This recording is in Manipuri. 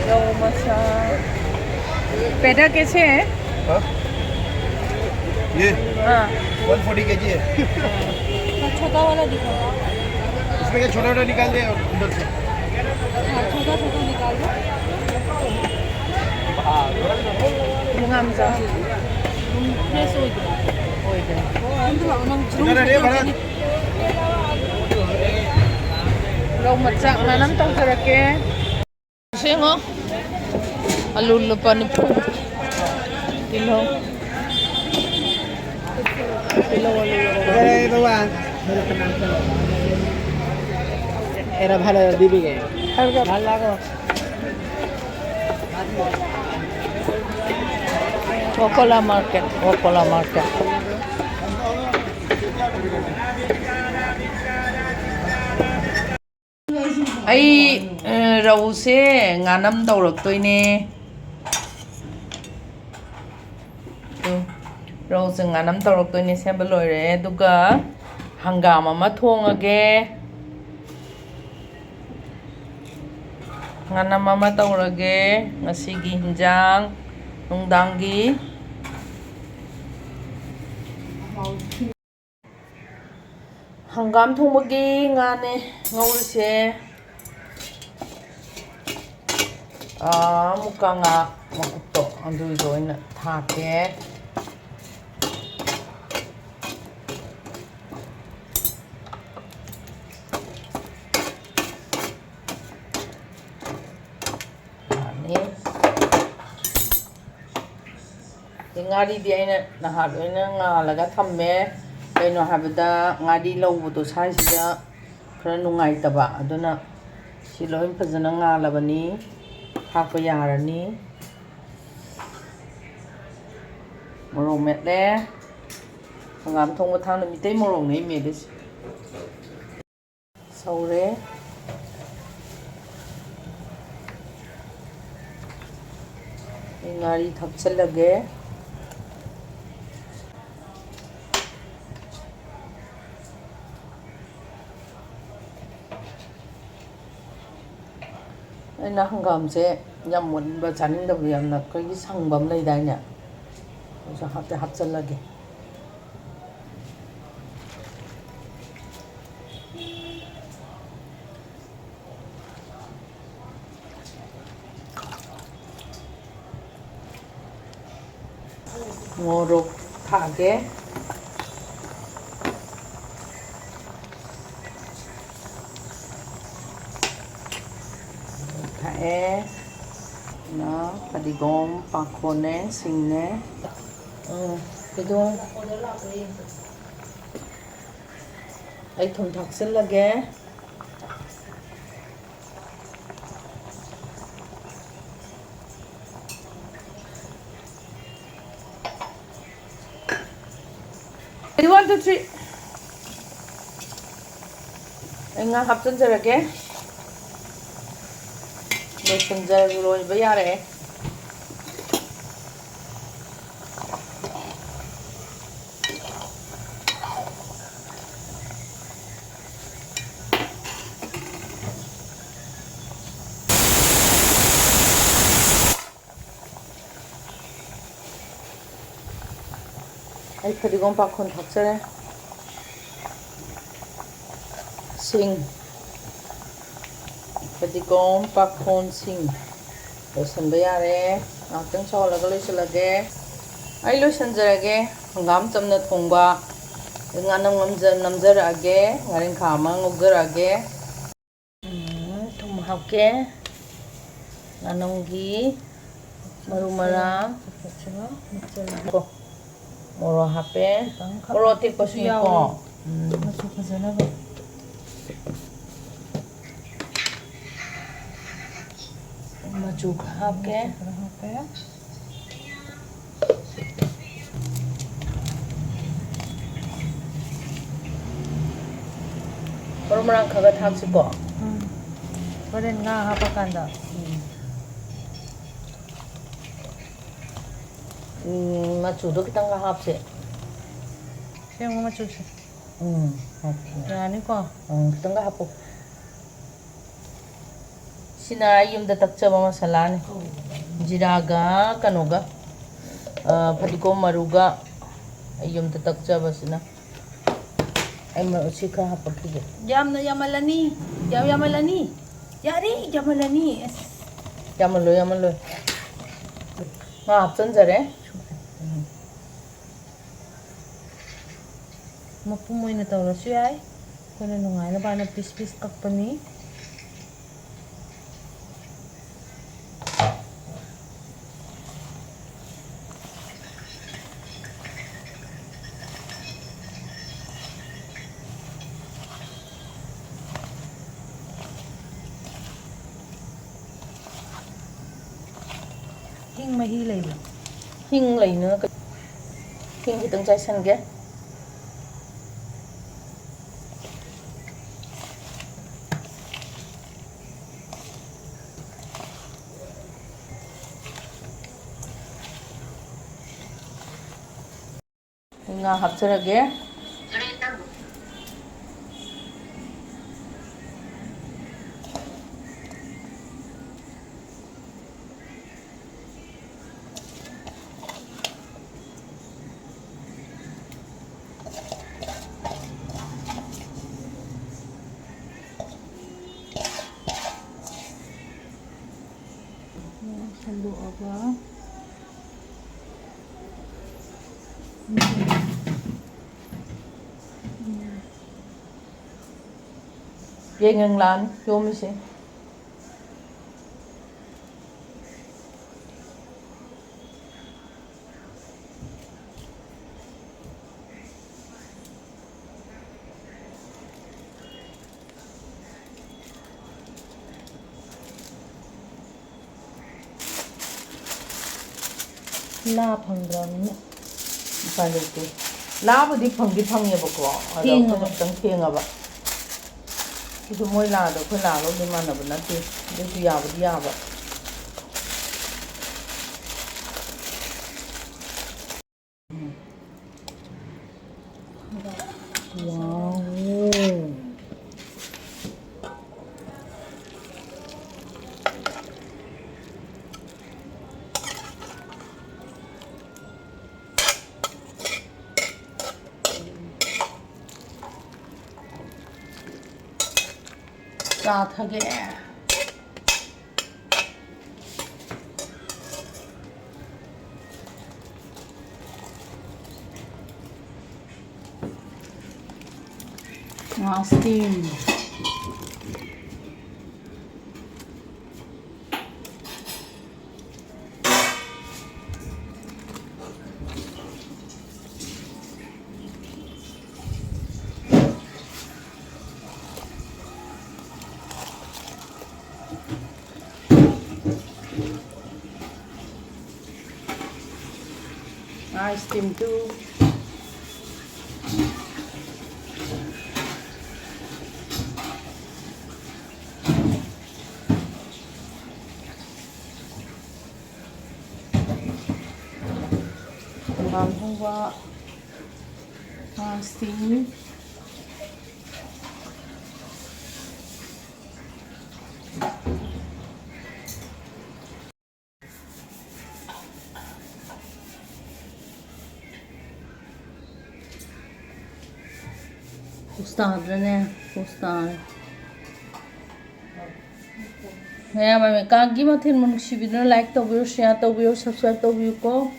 Rohu masa. पेड़ा कैसे है? हाँ? ये हाँ 140 kg है। छोटा वाला दिखाओ। इसमें क्या छोटा छोटा निकाल दे और अंदर से। हाँ छोटा छोटा निकाल दो। Hangam sa. Yes, ओइदे। Oide. इधर है Bharat. Rohu matsak nanam tong sarake. Singo. Alun lupa nipu. Kilo. Kilo इधर भगवान। एरा भालो दीदी के। भालो लागो। Wakola market. Wakola market. Ay Rohu se nganam tawraktoine. Rohu se nganam tawraktoine semba loire aduga hangam ama thongage. Nganam ama tawrage ngasigi hinjang nungdangi hangam thongbagi ngane ngawrise muka nga makupto anduido ina thake ngari di aina nahad oina ngalaga thamme kaino habada ngari lawbudo saisida khara nungai taba aduna siloi phajana ngalabani hapa yarani morong metle hangam thongba thangna mitei morong nei medis saure ngari thapchalage Aina hangam se yam munba chaning da yamna kai sangbam lai dai ne so hapte hapchalage morok thage na padigong pakone singne itu ay thum thaksil lage I want to three ay nga hapsan jarage messenger roy ba yare ay padigong pakon thakchare sing padigong pakon sing loisanba yare ngakhtang cholaga loisalage ai loisanjarage hangam chamna thongba nganam namjarage ngaring khama ngogjarage thum hapke nanonggi maru marang ko moro hape moro tik pasu ko masuk ke sana ba? maju hapke moro marang khaga thaksu ko Keren nga hapakanda. majudo kitang hapse Siya mo machusi. okay Yani ko. kitang hapo Sina yumda takchaba masala ni. Jiraga kanoga. Padiko maruga. Yumda takchaba sina. Ay mausika hapagkige. Yam na yamalani. Yamalani. Yari yamalani. Yamalo yamalo. Ma hapsan jare. Mapumoy na tawras yay. Kung ano nga na ba na pis-pis kakpani. Hing mahilay ba? Hing lay na. Hing hitang chay san ge. Nga hapsarage. Halo apa? Ye ngang lan yomi si. La panggang. Palete. Labudi pangdi pangyebako. Ado khotang thengaba. Itu moi la do khona lo ni manaba nati. Itu yabudi yaba. Wow. 따뜻하게. 스팀. 스팀 too. Thongba steam. Ustadrene, ustad. Hey, mami, kagi mathin manuk shibidna like to view, share to view, subscribe to view ko.